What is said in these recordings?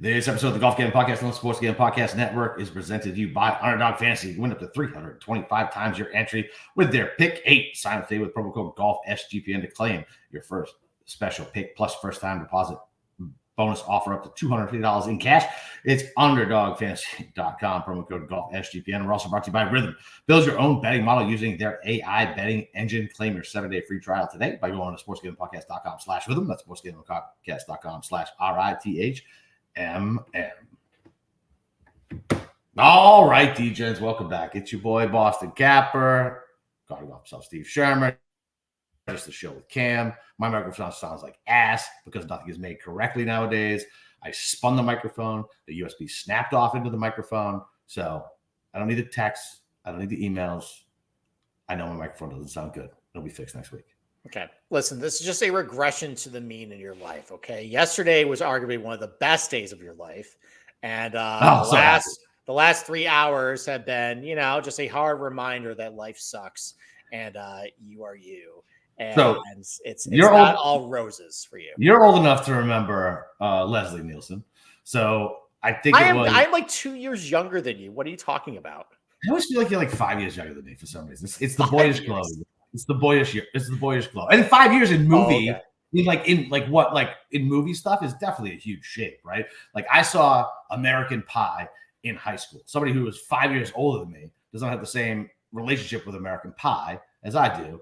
This episode of the Golf Gambling Podcast on the Sports Gambling Podcast Network is presented to you by Underdog Fantasy. You win up to 325 times your entry with their Pick 8. Sign up today with promo code GOLFSGPN to claim your first special pick plus first time deposit bonus offer up to $250 in cash. It's UnderdogFantasy.com, promo code GOLFSGPN. We're also brought to you by Rhythm. Build your own betting model using their AI betting engine. Claim your 7-day free trial today by going to sportsgamblingpodcast.com/rhythm. That's sportsgamblingpodcast.com/RITH. All right, DJs, welcome back. It's your boy, Boston Capper. Got to go himself, Steve Shermer. Just the show with Cam. My microphone sounds like ass because nothing is made correctly nowadays. I spun the microphone. The USB snapped off into the microphone. So I don't need the texts. I don't need the emails. I know my microphone doesn't sound good. It'll be fixed next week. Okay. Listen, this is just a regression to the mean in your life, okay? Yesterday was arguably one of the best days of your life. And the last 3 hours have been, just a hard reminder that life sucks and you are you. And so it's not all roses for you. You're old enough to remember Leslie Nielsen. So I think I'm like 2 years younger than you. What are you talking about? I always feel like you're like 5 years younger than me for some reason. It's the boyish glow. It's the boyish year. It's the boyish glow. And 5 years in movie, in movie stuff is definitely a huge shape, right? Like I saw American Pie in high school. Somebody who was 5 years older than me does not have the same relationship with American Pie as I do.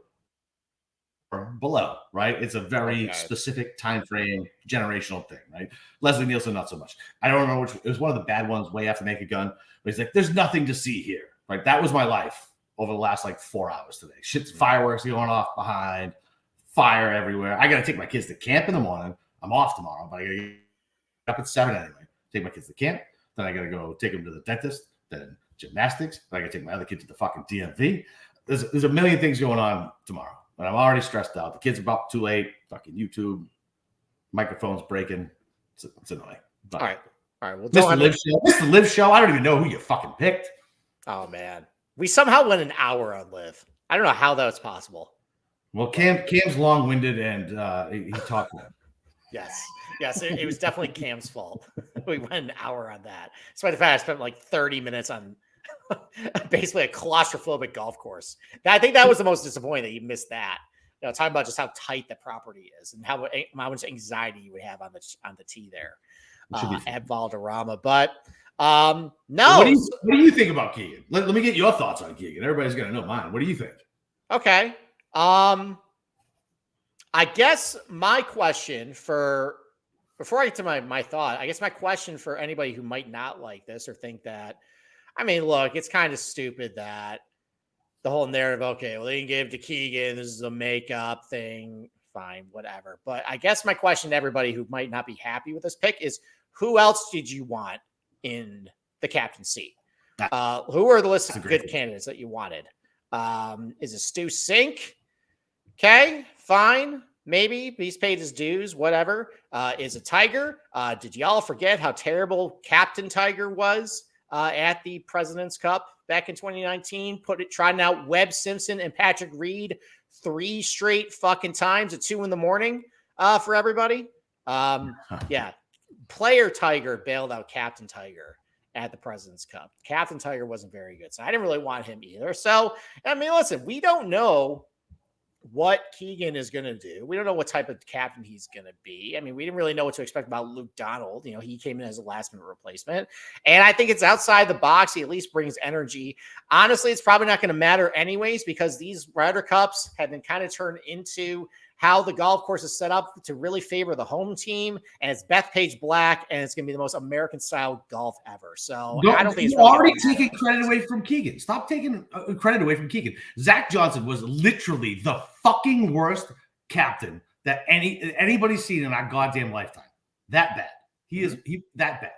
Or below, right? It's a very specific time frame, generational thing, right? Leslie Nielsen, not so much. I don't remember which. It was one of the bad ones, way after Naked Gun. But he's like, "There's nothing to see here." Right? That was my life over the last 4 hours today. Shit's fireworks going off behind, fire everywhere. I got to take my kids to camp in the morning. I'm off tomorrow, but I got to get up at 7 anyway. Take my kids to camp. Then I got to go take them to the dentist. Then gymnastics. Then I got to take my other kid to the fucking DMV. There's a million things going on tomorrow. But I'm already stressed out. The kids are up too late. Fucking YouTube. Microphone's breaking. It's annoying. But all right. Well, Mr. Live Show. I don't even know who you fucking picked. Oh, man. We somehow went an hour on Live. I don't know how that was possible. Well, Cam's long-winded and he talked to him. Yes. It was definitely Cam's fault. We went an hour on that. Despite the fact I spent 30 minutes on basically a claustrophobic golf course. I think that was the most disappointing that you missed that. Talking about just how tight the property is and how much anxiety you would have on the tee there at Valderrama. But no. What do you think about Keegan? Let me get your thoughts on Keegan. Everybody's gonna know mine. What do you think? Okay. I guess my question before I get to my thought, I guess my question for anybody who might not like this or think that, look, it's kind of stupid that the whole narrative, okay, well, they can give it to Keegan. This is a makeup thing. Fine, whatever. But I guess my question to everybody who might not be happy with this pick is, who else did you want in the captaincy? Who are the list of good candidates that you wanted? Is it Stu Cink? Okay, fine. Maybe he's paid his dues, whatever. Is it Tiger? Did y'all forget how terrible Captain Tiger was at the President's Cup back in 2019? Trying out Webb Simpson and Patrick Reed 3 straight fucking times at 2 a.m. For everybody. Yeah. Player Tiger bailed out Captain Tiger at the President's Cup. Captain Tiger wasn't very good, so I didn't really want him either. So, listen, we don't know what Keegan is going to do. We don't know what type of captain he's going to be. We didn't really know what to expect about Luke Donald. He came in as a last-minute replacement. And I think it's outside the box. He at least brings energy. Honestly, it's probably not going to matter anyways because these Ryder Cups have been kind of turned into how the golf course is set up to really favor the home team. And it's Bethpage Black, and it's going to be the most American-style golf ever. So I don't think it's really already taking credit away from Keegan. Stop taking credit away from Keegan. Zach Johnson was literally the fucking worst captain that anybody's seen in our goddamn lifetime. That bad. He that bad.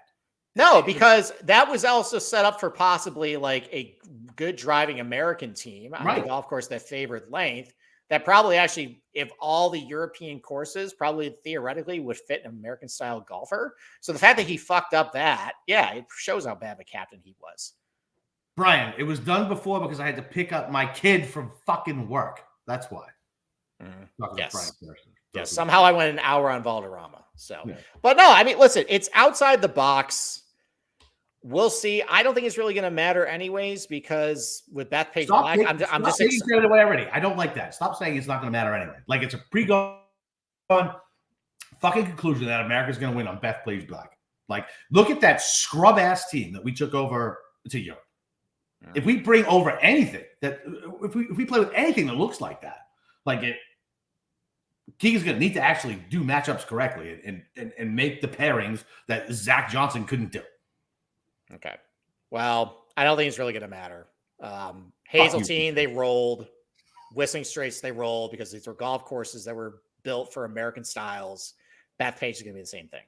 No, because that was also set up for possibly a good driving American team on the golf course that favored length. That probably actually, if all the European courses probably theoretically would fit an American style golfer. So the fact that he fucked up that, it shows how bad of a captain he was. Brian, it was done before because I had to pick up my kid from fucking work. That's why. Yes. Somehow I went an hour on Valderrama. So, Yeah. but no, I mean, listen, it's outside the box. We'll see. I don't think it's really going to matter anyways, because with Bethpage Black, I'm just saying it away already. I don't like that. Stop saying it's not going to matter anyway. Like, it's a pre-gone fucking conclusion that America's going to win on Bethpage Black. Like, look at that scrub ass team that we took over to Europe. If we bring over anything if we play with anything that looks like that, like Keegan's going to need to actually do matchups correctly and make the pairings that Zach Johnson couldn't do. Okay. Well, I don't think it's really going to matter. Hazeltine, they rolled. Whistling Straits, they rolled because these were golf courses that were built for American styles. Bethpage is going to be the same thing.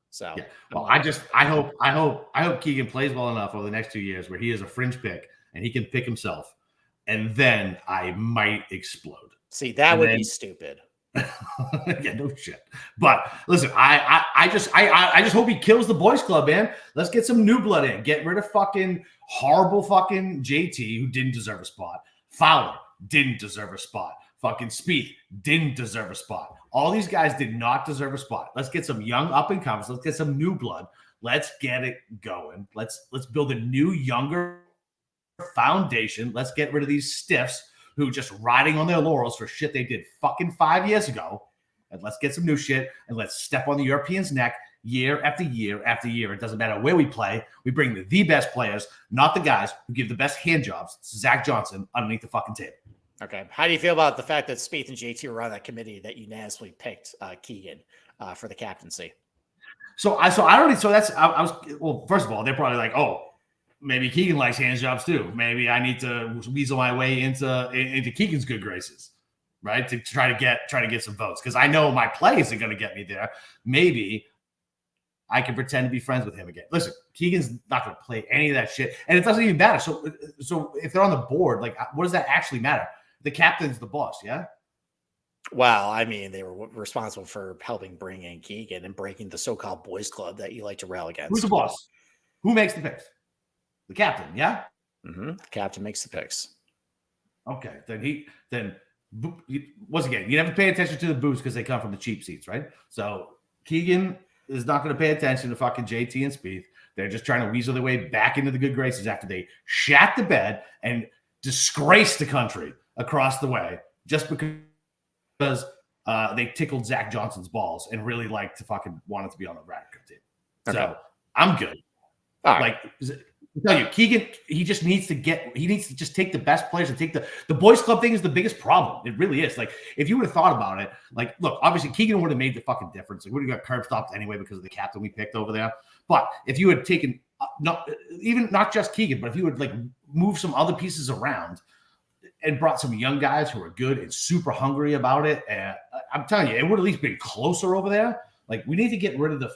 So, yeah. Well, I hope Keegan plays well enough over the next 2 years where he is a fringe pick and he can pick himself, and then I might explode. See, that would be stupid. Yeah, no shit. But listen, I just hope he kills the boys club, man. Let's get some new blood in. Get rid of fucking horrible fucking JT, who didn't deserve a spot. Fowler didn't deserve a spot. Fucking Spieth didn't deserve a spot. All these guys did not deserve a spot. Let's get some young up and comers. Let's get some new blood. Let's get it going. Let's build a new, younger foundation. Let's get rid of these stiffs who just riding on their laurels for shit they did fucking 5 years ago. And let's get some new shit and let's step on the Europeans' neck year after year after year. It doesn't matter where we play. We bring the best players, not the guys who give the best hand jobs. Zach Johnson underneath the fucking table. Okay. How do you feel about the fact that Spieth and JT were on that committee that unanimously picked Keegan for the captaincy? Well, first of all, they're probably like, oh, maybe Keegan likes hand jobs too. Maybe I need to weasel my way into Keegan's good graces, right? To try to get some votes. Because I know my play isn't going to get me there. Maybe I can pretend to be friends with him again. Listen, Keegan's not going to play any of that shit. And it doesn't even matter. So if they're on the board, like, what does that actually matter? The captain's the boss, yeah? Well, I mean, they were responsible for helping bring in Keegan and breaking the so-called boys club that you like to rail against. Who's the boss? Who makes the picks? The captain, yeah? Mm-hmm. The captain makes the picks. Okay, once again, you never pay attention to the booths because they come from the cheap seats, right? So Keegan is not going to pay attention to fucking JT and Spieth. They're just trying to weasel their way back into the good graces after they shat the bed and disgraced the country across the way just because they tickled Zach Johnson's balls and really liked to fucking wanted to be on the Ryder Cup team. Okay. So I'm good. All right. Like, I tell you, Keegan, he needs to just take the best players and take the boys club thing is the biggest problem. It really is. Like, if you would have thought about it, like, look, obviously Keegan would have made the fucking difference. He would have got curb stopped anyway because of the captain we picked over there. But if you had taken not just Keegan, but if you would like move some other pieces around and brought some young guys who are good and super hungry about it, and I'm telling you, it would at least been closer over there. Like, we need to get rid of the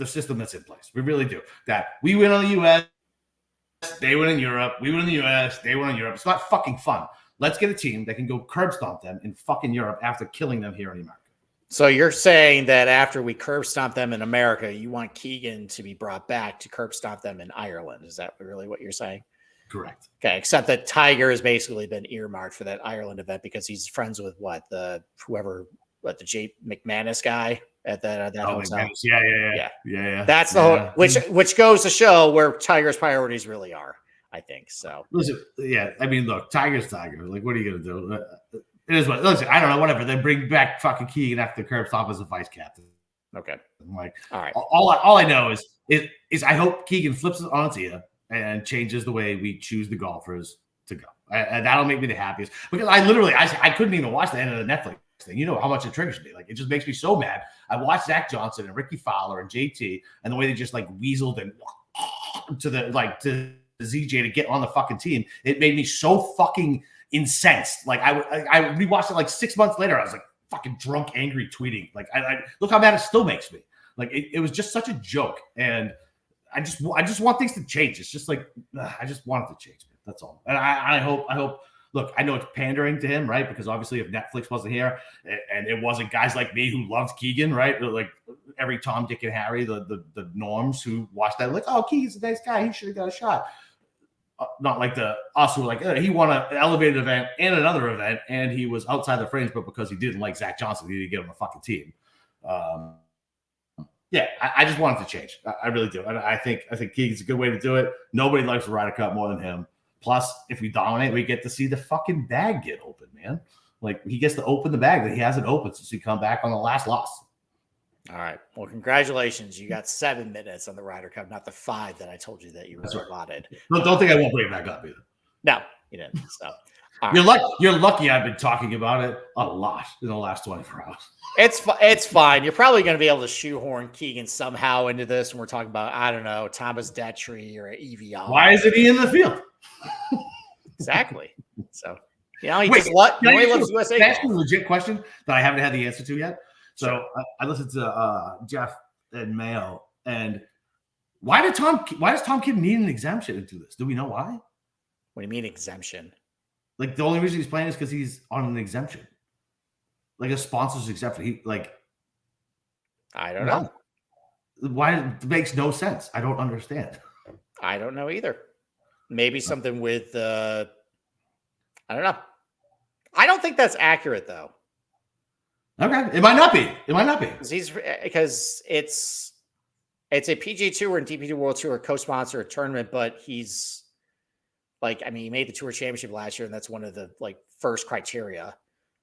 system that's in place. We really do. That we win on the U.S., they win in Europe. We win in the U.S., they win in Europe. It's not fucking fun. Let's get a team that can go curb stomp them in fucking Europe after killing them here in America. So you're saying that after we curb stomp them in America, you want Keegan to be brought back to curb stomp them in Ireland. Is that really what you're saying? Correct. Okay, except that Tiger has basically been earmarked for that Ireland event because he's friends with the Jay McManus guy at that hotel. Yeah. That's the whole, which goes to show where Tiger's priorities really are, I think. So listen, yeah, I mean, look, Tiger's Tiger. Like, what are you gonna do? It is what. Listen, I don't know. Whatever. They bring back fucking Keegan after the curb stop as a vice captain. Okay. I'm like, all right. All I know is I hope Keegan flips it on its ear and changes the way we choose the golfers to go. And that'll make me the happiest because I couldn't even watch the end of the Netflix thing. You know how much it triggers me. Like, it just makes me so mad. I watched Zach Johnson and Ricky Fowler and JT and the way they just like weaseled and to ZJ to get on the fucking team. It made me so fucking incensed. Like, I rewatched it like 6 months later. I was like fucking drunk, angry, tweeting. Like, I look how mad it still makes me. Like, it was just such a joke. And I just want things to change. It's just like, I just want it to change. Man. That's all. And I hope. Look, I know it's pandering to him, right? Because obviously, if Netflix wasn't here and it wasn't guys like me who loved Keegan, right? Like every Tom, Dick, and Harry, the norms who watched that, like, oh, Keegan's a nice guy. He should have got a shot. not like us who were like, he won an elevated event and another event, and he was outside the frames, but because he didn't like Zach Johnson, he didn't get him a fucking team. I just want it to change. I really do. I think Keegan's a good way to do it. Nobody likes the Ryder Cup more than him. Plus, if we dominate, we get to see the fucking bag get open, man. Like, he gets to open the bag that he hasn't opened since he come back on the last loss. All right. Well, congratulations. You got 7 minutes on the Ryder Cup, not the 5 that I told you that you were allotted. Don't think I won't bring it back up either. No, you didn't. So, you're lucky I've been talking about it a lot in the last 24 hours. It's fine. You're probably going to be able to shoehorn Keegan somehow into this when we're talking about, I don't know, Thomas Detry or EVR. Why isn't he in the field? Exactly. So, he loves USA. That's a legit question that I haven't had the answer to yet. So I listened to Jeff and Mayo, and why does Tom Kim need an exemption into this? Do we know why? What do you mean exemption? Like, the only reason he's playing is because he's on an exemption, like a sponsor's exemption. I don't know. Why? It makes no sense. I don't understand. I don't know either. Maybe something with I don't know. I don't think that's accurate though. Okay, it might not be. Because it's a PGA Tour and DP World Tour co-sponsor a tournament, but he's like, I mean, he made the Tour Championship last year, and that's one of the first criteria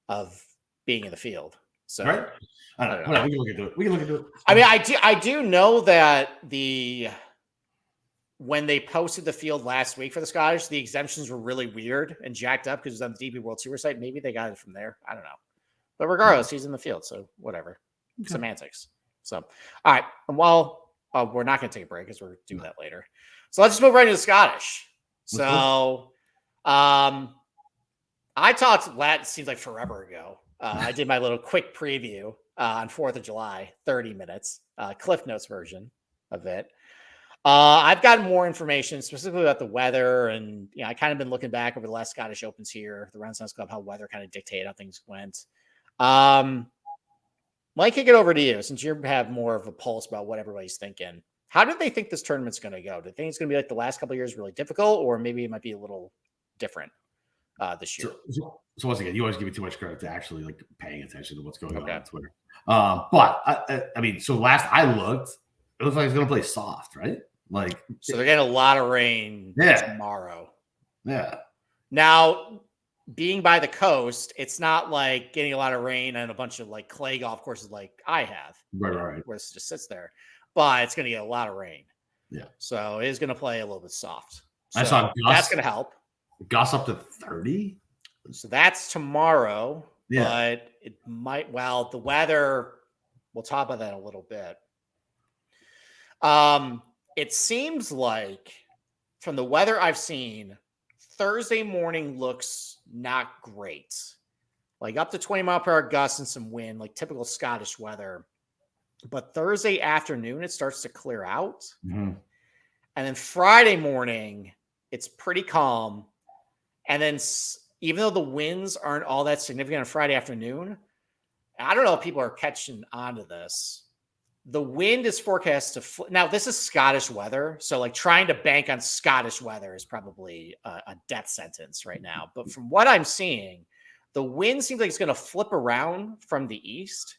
of being in the field. So, right? I don't know. We can look into it. I mean, I do know that when they posted the field last week for the Scottish, the exemptions were really weird and jacked up because it was on the DP World Tour site. Maybe they got it from there. I don't know. But regardless, he's in the field, so whatever. Okay. Semantics. So, all right. Well, we're not going to take a break because we're doing that later. So let's just move right into the Scottish. So, I talked, it seems like forever ago. I did my little quick preview on 4th of July, 30 minutes, Cliff Notes version of it. I've gotten more information specifically about the weather, and I kind of been looking back over the last Scottish Opens here, the Renaissance Club, how weather kind of dictated how things went. Might kick it over to you since you have more of a pulse about what everybody's thinking. How do they think this tournament's going to go? Do they think it's going to be like the last couple of years, really difficult, or maybe it might be a little different this year? So once again, you always give me too much credit to actually paying attention to what's going on Twitter. But I mean, so last I looked, it looks like it's going to play soft, right? So they're getting a lot of rain tomorrow. Yeah. Now, being by the coast, it's not like getting a lot of rain and a bunch of clay golf courses like I have. Right. Where it just sits there. But it's going to get a lot of rain. Yeah. So it is going to play a little bit soft. So I saw that's going to help. Gus up to 30. So that's tomorrow. Yeah. But it might, the weather, we'll talk about that a little bit. It seems like from the weather I've seen, Thursday morning looks not great. Up to 20 mile per hour gusts and some wind, typical Scottish weather. But Thursday afternoon, it starts to clear out. Mm-hmm. And then Friday morning, it's pretty calm. And then even though the winds aren't all that significant on Friday afternoon, I don't know if people are catching on to this. The wind is forecast to now. This is Scottish weather, so trying to bank on Scottish weather is probably a death sentence right now. But from what I'm seeing, the wind seems like it's going to flip around from the east,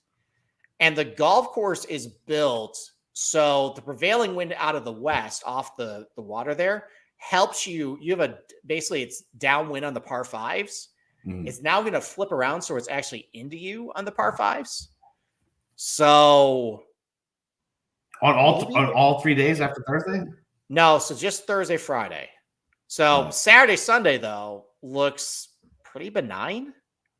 and the golf course is built so the prevailing wind out of the west, off the water there, helps you. You have basically it's downwind on the par fives. It's now going to flip around, so it's actually into you on the par fives. So. On all 3 days after Thursday? No, so just Thursday, Friday. So Saturday, Sunday, though, looks pretty benign.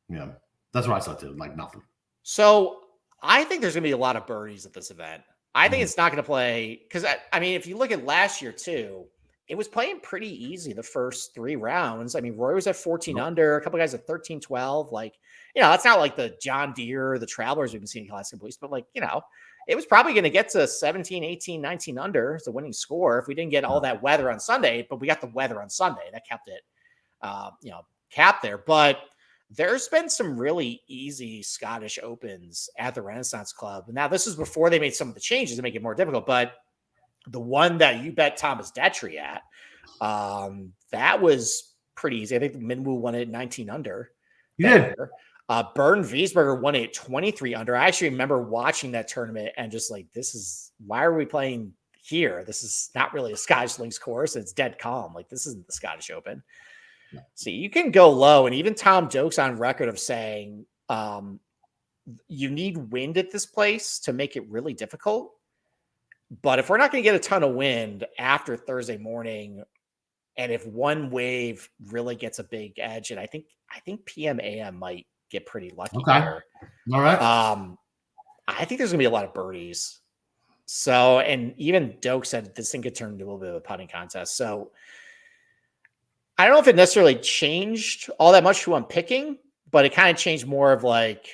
Yeah, that's what I saw too. Nothing. So I think there's going to be a lot of birdies at this event. I think it's not going to play because, I mean, if you look at last year too, it was playing pretty easy the first 3 rounds. I mean, Roy was at 14 under, a couple guys at 13, 12. That's not like the John Deere, the Travelers we've been seeing in the last couple weeks, but it was probably going to get to 17, 18, 19 under as the winning score if we didn't get all that weather on Sunday, but we got the weather on Sunday. That kept it, capped there. But there's been some really easy Scottish Opens at the Renaissance Club. Now, this is before they made some of the changes to make it more difficult, but The one that you bet Thomas Detry at, that was pretty easy. I think Minwoo won it at 19 under. You did. Burton Wiesberger won it at 23 under. I actually remember watching that tournament and just like, why are we playing here? This is not really a Scottish Links course. It's dead calm. Like, this isn't the Scottish Open. No. So you can go low. And even Tom Doak's on record of saying you need wind at this place to make it really difficult. But if we're not going to get a ton of wind after Thursday morning, and if one wave really gets a big edge, and I think PM AM might get pretty lucky there. All right. I think there's gonna be a lot of birdies. So, and even Doak said this thing could turn into a little bit of a putting contest. So I don't know if it necessarily changed all that much who I'm picking, but it kind of changed more of like,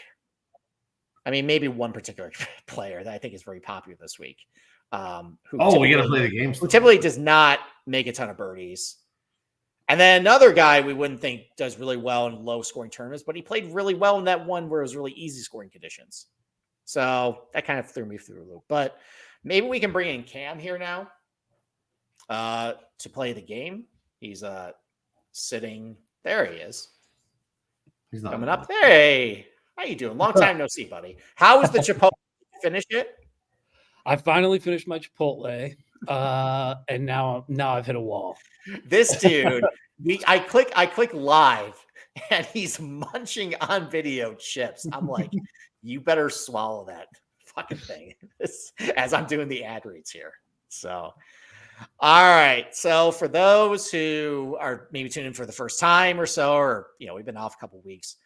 I mean, maybe one particular player that I think is very popular this week. We got to play the game. Who typically does not make a ton of birdies. And then another guy we wouldn't think does really well in low scoring tournaments, but he played really well in that one where it was really easy scoring conditions. So that kind of threw me through a loop. But maybe we can bring in Cam here now to play the game. He's sitting. There he is. He's not coming up. Hey, how you doing? Long time no see, buddy. How was the Chipotle? Finish it? I finally finished my Chipotle, and now I've hit a wall. This dude, I click live, and he's munching on video chips. I'm like, you better swallow that fucking thing as I'm doing the ad reads here. So, all right. So for those who are maybe tuning in for the first time or so, or we've been off a couple of weeks,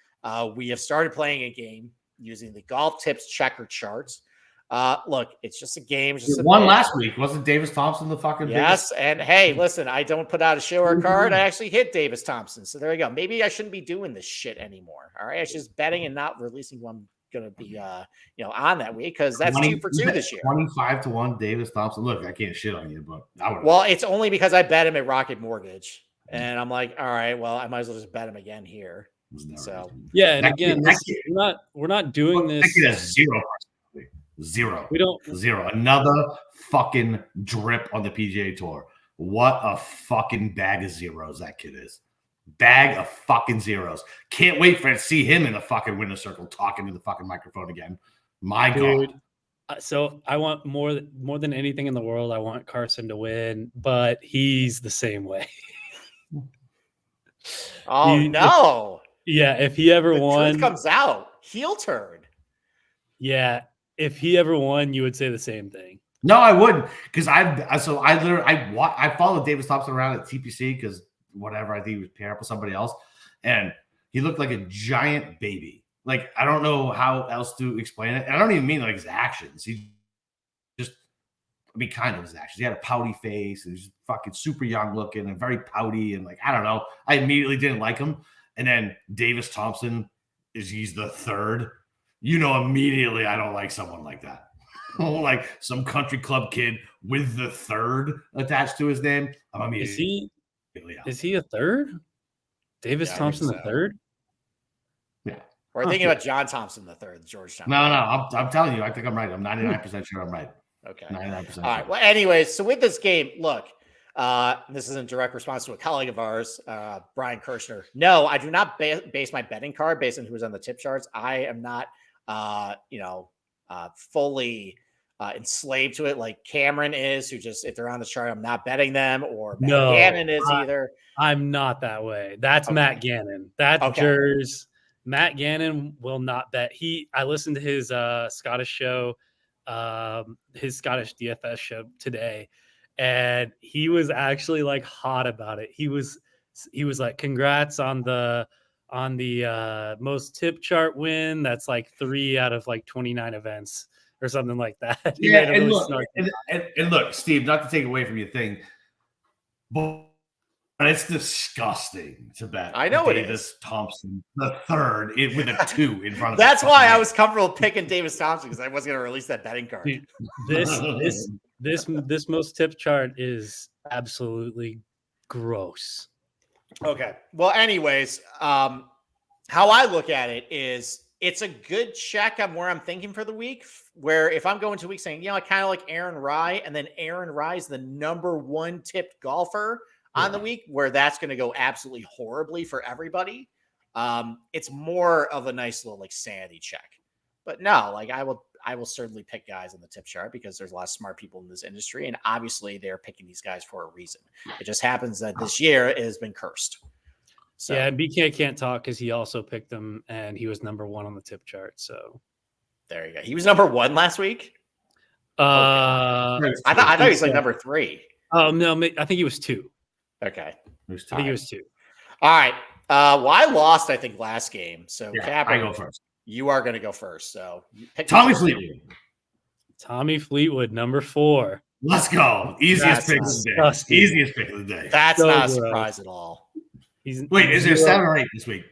we have started playing a game using the Golf Tips checker charts. Look, it's just a game. Just won last week. Wasn't Davis Thompson the fucking biggest? And hey, listen, I don't put out a show or card. I actually hit Davis Thompson. So there you go. Maybe I shouldn't be doing this shit anymore. All right. I should just betting and not releasing who I'm gonna be on that week, because that's 2 for 2 this year. 25-1 Davis Thompson. Look, I can't shit on you, but well, it's only because I bet him at Rocket Mortgage. And I'm like, all right, well, I might as well just bet him again here. So yeah, and again, we're not doing this. Zero. We don't. Zero. Another fucking drip on the PGA Tour. What a fucking bag of zeros that kid is. Bag of fucking zeros. Can't wait to see him in the fucking winner's circle talking to the fucking microphone again. My God. So I want more than anything in the world. I want Carson to win, but he's the same way. No. If he ever won, truth comes out. Heel turn. Yeah. If he ever won, you would say the same thing. No, I wouldn't, because I followed Davis Thompson around at TPC because whatever, I think he was paired up with somebody else, and he looked like a giant baby. Like, I don't know how else to explain it, and I don't even mean like his actions. He just, kind of his actions. He had a pouty face, and he's fucking super young looking and very pouty, and like, I don't know. I immediately didn't like him, and then Davis Thompson he's the third. Immediately I don't like someone like that. Like some country club kid with the third attached to his name. Is he a third? Davis Thompson the third? Yeah. We're thinking about John Thompson the third, Georgetown. No. I'm telling you, I think I'm right. I'm 99% sure I'm right. Okay. 99%. All right. Well, anyways, so with this game, look, this is in direct response to a colleague of ours, Brian Kirshner. No, I do not base my betting card based on who's on the tip charts. I am not fully enslaved to it like Cameron is, who just, if they're on the chart, I'm not betting them, or Matt Gannon is either. I'm not that way. That's okay. Matt Gannon. That's Jers. Matt Gannon will not bet. I listened to his Scottish show, his Scottish DFS show today, and he was actually like hot about it. He was like, congrats on the most tip chart win. That's like 3 out of like 29 events or something like that. Yeah, and, look, Steve, not to take away from your thing, but it's disgusting to bet. I know Davis Thompson the third with a 2 in front of. That's why I was comfortable picking Davis Thompson, because I wasn't going to release that betting card. Dude, this most tip chart is absolutely gross. Okay. Well, anyways, how I look at it is it's a good check on where I'm thinking for the week. Where if I'm going to week saying, I kind of like Aaron Rai, and then Aaron Rai is the number 1 tipped golfer on the week, where that's going to go absolutely horribly for everybody. It's more of a nice little like sanity check. But no, like I will certainly pick guys on the tip chart because there's a lot of smart people in this industry, and obviously they're picking these guys for a reason. It just happens that this year it has been cursed. So yeah, and BK can't talk because he also picked them, and he was number 1 on the tip chart. So there you go. He was number 1 last week. I thought he was like number 3. Oh no, I think he was 2. Okay, I think he was 2. All right. Well, I lost, I think, last game. So Capper, I go first. You are going to go first. So pick Tommy Fleetwood. Tommy Fleetwood, number 4. Let's go. Easiest pick of the day. Easiest pick of the day. That's not a surprise at all. Wait, is there 7 or 8 this week?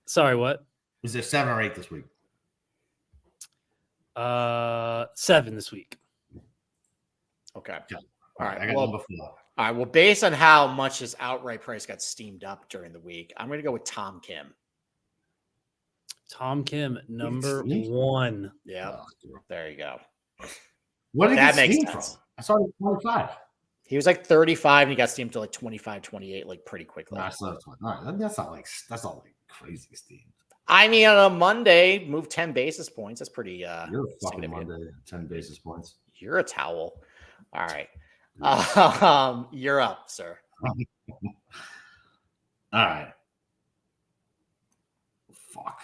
Sorry, what? Is there 7 or 8 this week? 7 this week. Okay. All right. I got number 4. All right. Well, based on how much his outright price got steamed up during the week, I'm going to go with Tom Kim. Tom Kim, number 1. Yeah. There you go. What did that he make steam sense? from? I saw him 25. He was like 35 and he got steamed to like 25, 28, like pretty quickly. All right. That's not like crazy steam. I mean, on a Monday, move 10 basis points. That's pretty You're a fucking Monday, 10 basis points. You're a towel. All right. You're up, sir. All right. Fuck.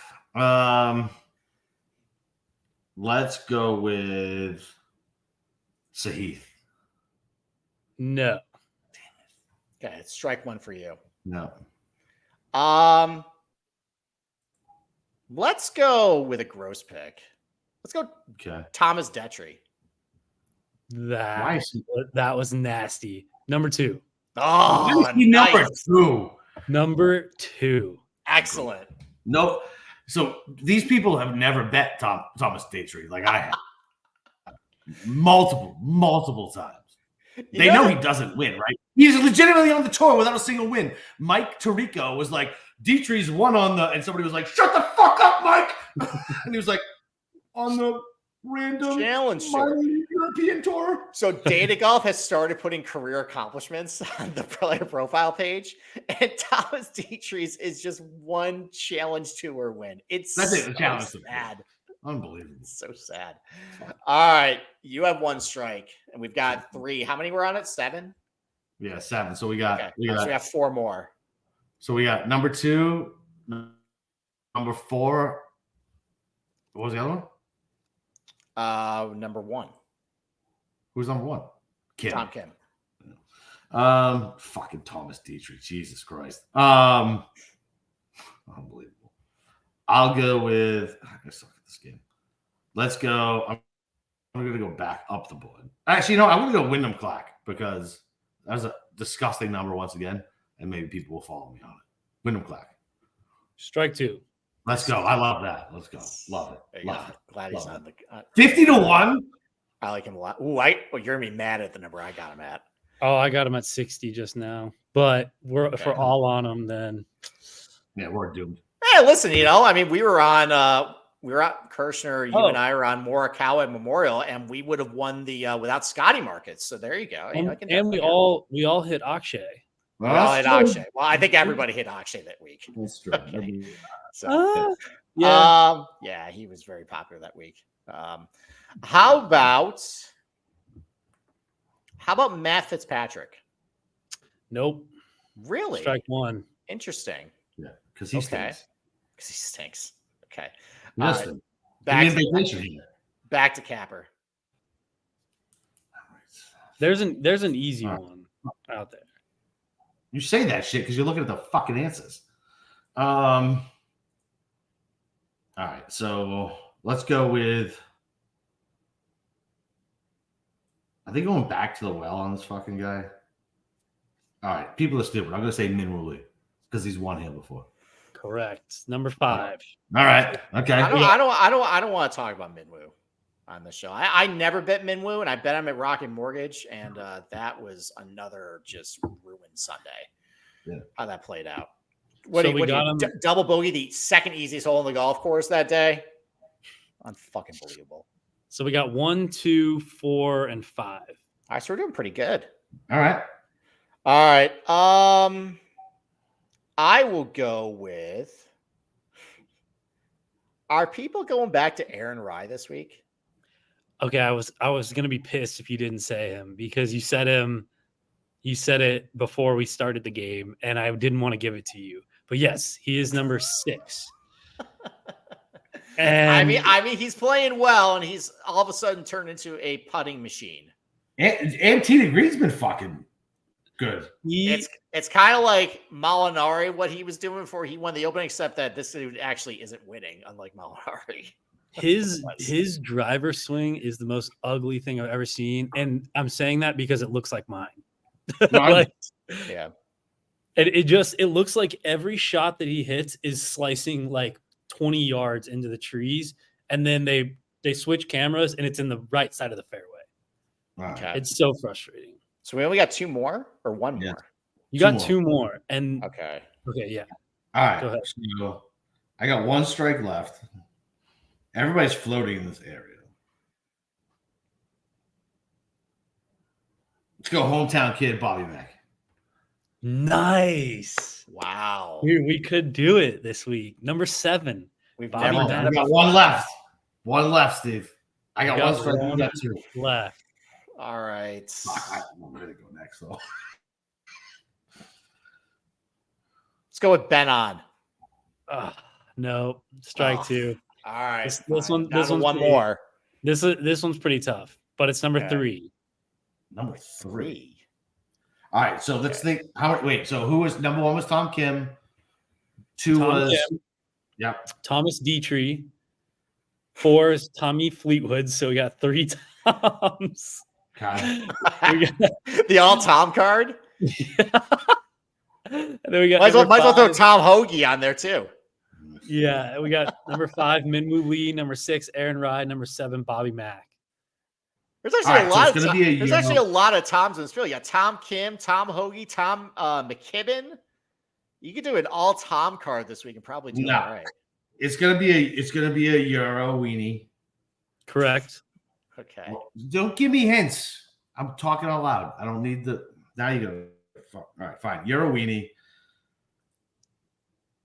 Let's go with Sahith. No. Okay, strike 1 for you. No. Let's go with a gross pick. Let's go Thomas Detry. That was nasty. Number 2. Oh, nice. Number 2. Excellent. No. So these people have never bet Thomas Detry like I have. multiple times. They know he doesn't win, right? He's legitimately on the tour without a single win. Mike Tirico was like, Detry's won on the, and somebody was like, shut the fuck up, Mike. And he was like, on the random challenge European tour. So Data Golf has started putting career accomplishments on the player profile page, and Thomas Detry's is just 1 challenge tour win. That's it. The challenge sad. Unbelievable. It's so sad. All right, you have 1 strike, and we've got 3. How many were on it? 7. Yeah, 7. So we got we have 4 more. So we got number 2, number 4. What was the other one? Number 1. Who's number 1? Tom Kim. Fucking Thomas Detry. Jesus Christ. Unbelievable. I'll go with. I suck at this game. Let's go. I'm going to go back up the board. Actually, no, I'm going to go Wyndham Clack because that was a disgusting number once again, and maybe people will follow me on it. Wyndham Clack. Strike 2. Let's go. I love that. Let's go. Love it. Glad he's on the 50-1. I like him a lot. You're gonna be mad at the number I got him at. Oh, I got him at 60 just now. But if we're all on him, then we're doomed. Hey, listen, I mean, we were on Kirshner, you and I were on Morikawa Memorial, and we would have won the without Scotty markets. So there you go. And we all hit Akshay. We all hit Akshay. Well, I think everybody hit Akshay that week. That's true. Okay. Yeah. He was very popular that week. How about Matt Fitzpatrick? Nope. Really? Strike 1. Interesting. Yeah, because he stinks. Because he stinks. Okay. Back to Capper. There's an easy one out there. You say that shit because you're looking at the fucking answers. All right, so let's go with. Are they going back to the well on this fucking guy? All right, people are stupid. I'm going to say Min Woo Lee because he's won here before. Correct. Number 5. All right. Okay. I don't want to talk about Min Woo on the show. I never bet Min Woo, and I bet him at Rocket Mortgage, and that was another just ruined Sunday. Yeah. How that played out. What So do we you got him. double bogey the second easiest hole in the golf course that day? Unfucking believable. So we got 1, 2, 4, and 5. All right, so we're doing pretty good. All right. All right. I will go with. Are people going back to Aaron Rye this week? Okay, I was gonna be pissed if you didn't say him because you said him. You said it before we started the game, and I didn't want to give it to you. But yes, he is number 6. And I mean, he's playing well, and he's all of a sudden turned into a putting machine. And Tina Green's been fucking good. It's kind of like Molinari, what he was doing before he won the Open, except that this dude actually isn't winning, unlike Molinari. His driver swing is the most ugly thing I've ever seen, and I'm saying that because it looks like mine. Yeah, it looks like every shot that he hits is slicing like 20 yards into the trees, and then they switch cameras and it's in the right side of the fairway. Wow. Okay. It's so frustrating. So we only got 2 more or 1 more? Yeah. You Two got more. 2 more, and Okay. yeah. All right. Go ahead. So I got 1 strike left. Everybody's floating in this area. Let's go, hometown kid, Bobby Mack. Nice. Wow. We could do it this week. Number 7. We've Bobby never Mack. done We it got before. 1 left. 1 left, Steve. I got You 1 got strike. You one. got 2. Left. All right. Fuck, I'm ready to go next, though. Let's go with Ben on. No, strike Oh. 2. All right. This fine. one- Down this to one's one pretty- more. This one's pretty tough, but it's number Okay. 3. Number 3. 3. All right, so let's think. Wait, so who was number 1 was Tom Kim. 2 Tom was Kim. Yep. Thomas Dietrich. 4 is Tommy Fleetwood. So we got 3 Toms. Okay. We got, The all Tom card. and then we got Might as well number throw 5. Tom Hoagie on there too. Yeah, we got number 5, Minwoo Lee. Number 6, Aaron Rye. Number 7, Bobby Mack. There's actually All right, a so lot it's of gonna be a there's Euro. actually a lot of Toms in this field. You got Tom Kim, Tom Hoagie, Tom McKibben. You could do an all Tom card this week and probably do No. all right. It's gonna be a Euro weenie. Correct. Okay. Well, don't give me hints. I'm talking out loud. I don't need the. Now you go. All right, fine. Euro weenie.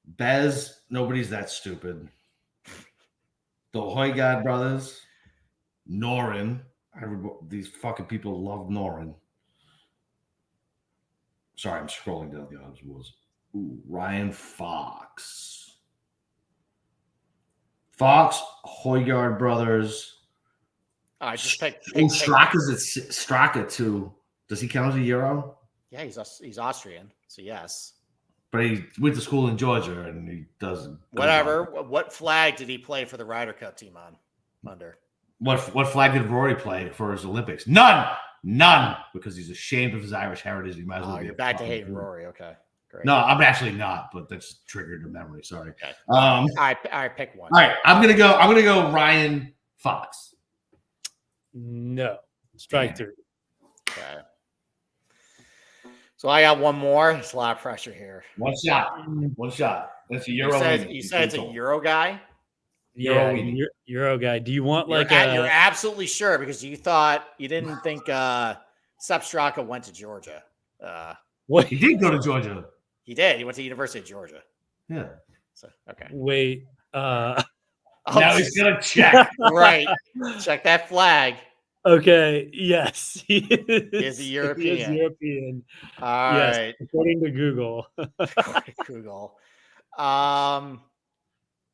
Bez. Nobody's that stupid. The Hoygard brothers. Norin. These fucking people love Norin. Sorry, I'm scrolling down the odds rules. Ooh, Ryan Fox. Fox, Hoygard brothers. All right, just pick. Straka's at Straka too. Does he count as a Euro? Yeah, he's Austrian, so yes. But he went to school in Georgia and he doesn't. Whatever. What flag did he play for the Ryder Cup team on? Under. What flag did Rory play for his Olympics? None. Because he's ashamed of his Irish heritage. He might as well Oh, be you're a back to fucking hating fool. Rory. Okay, great. No, I'm actually not, but that's triggered a memory. Sorry. Okay. All I pick one. right, I'm gonna go Ryan Fox. No. Strike Damn. 3. Okay. So I got one more. It's a lot of pressure here. One shot. That's a You Euro. said, weenie. you said it's a Euro guy. Yeah, Euro. Euro guy. Do you want like You're absolutely sure because you didn't think Sepp Straka went to Georgia. what? He did go to Georgia. He did. He went to University of Georgia. Yeah. So okay. Wait. Now he's gonna check. Right. Check that flag. Okay. Yes. He is a He European. is European. All Yes, right. according to Google. Google.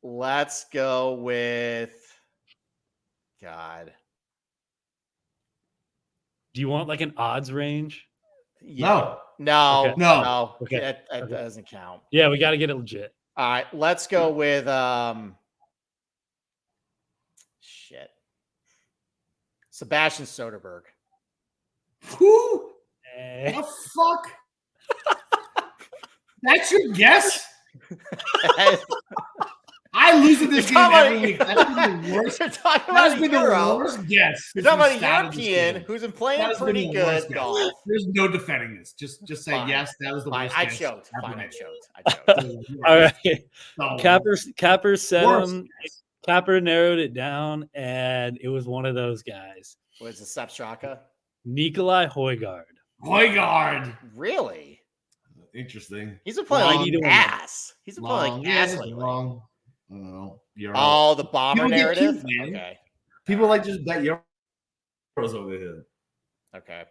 Let's go with God. Do you want like an odds range? No. Okay. No. Okay. That Okay. doesn't count. Yeah, we got to get it legit. All right, let's go with shit. Sebastian Soderberg. Who Eh, the fuck? That's your guess? I I lose to this You're game talking every week. That's been the worst. You're talking That has about a been the Euro. worst guess. You're talking about a Stat of this European game. who's been That playing has been pretty the worst good guess. golf. There's no defending this. Just say Fine. yes. That was the Fine. worst I guess. choked. ever Fine, I made. choked. I choked. All right. So, Capper said worst him. guess. Capper narrowed it down, and it was one of those guys. Was it Sepp Straka? Nikolai Højgaard. Højgaard. Really? Interesting. He's been playing Long. like ass. He's been playing like Yeah, ass it's lately. wrong. I don't know. You're Oh, the bomber People get narrative. cute, man. Okay. People like just bet Euros over here. Okay.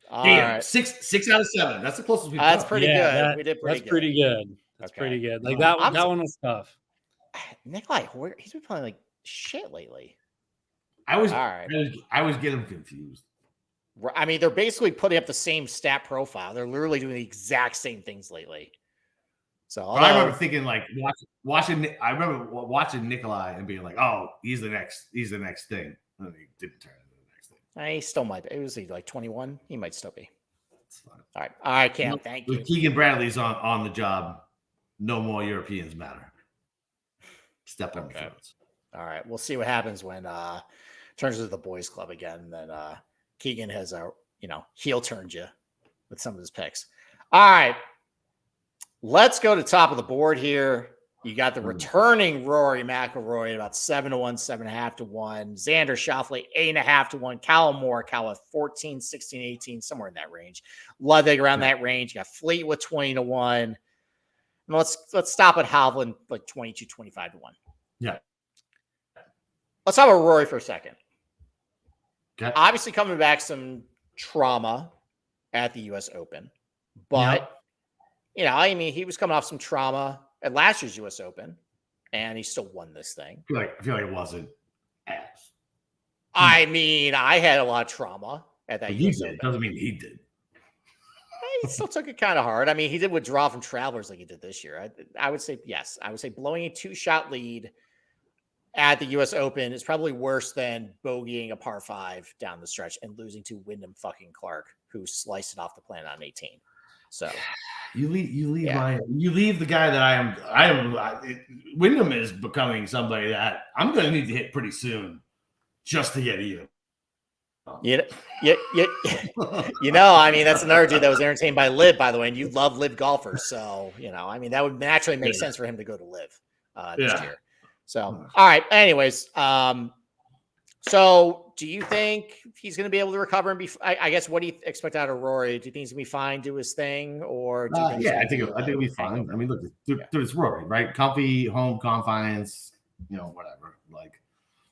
All Damn, right. 6 out of 7. That's the closest we've That's done. pretty good. We did pretty That's good. pretty good. That's Okay. pretty good. Like I'm that one was tough. Nikolai Højgaard, he's been playing like shit lately. I was All right. I was getting confused. I mean, they're basically putting up the same stat profile. They're literally doing the exact same things lately. So But I remember thinking like watching. I remember watching Nikolai and being like, "Oh, he's the next thing." And he didn't turn into the next thing. he still might be. Was he like 21? He might still be. It's fine. All right, Cam. Thank you. With Keegan Bradley's on the job, no more Europeans matter. Step on the Okay. throats. All right, we'll see what happens when turns into the boys club again. And then Keegan has heel turned you with some of his picks. All right, let's go to top of the board here. You got the returning Rory McIlroy at about 7-1, 7.5 to 1. Xander Schauffele 8.5 to 1. Callum Morikawa 14, 16, 18, somewhere in that range. Ludwig around that range. You got Fleetwood 20 to 1. And let's stop at Hovland like 22, 25 to 1. Yeah. Let's talk about Rory for a second. Okay. Obviously, coming back some trauma at the U.S. Open, but I mean, he was coming off some trauma at last year's U.S. Open, and he still won this thing. I feel like it wasn't ass. I mean, I had a lot of trauma at that But you U.S. did. Open. Doesn't mean he did. He still took it kind of hard. I mean, he did withdraw from Travelers like he did this year. I would say yes. I would say blowing a 2-shot lead at the U.S. Open is probably worse than bogeying a par 5 down the stretch and losing to Wyndham fucking Clark, who sliced it off the planet on 18. So you leave the guy that I am. Wyndham is becoming somebody that I'm going to need to hit pretty soon, just to get even. I mean, that's another dude that was entertained by Liv, by the way, and you love Liv golfers, so I mean, that would naturally make sense for him to go to Liv this year. So, all right. Anyways, so do you think he's going to be able to recover and be? I guess what do you expect out of Rory? Do you think he's going to be fine, do his thing, or do you think I think it'll be fine. I mean, look, dude, it's Rory, right? Comfy home confines, whatever. Like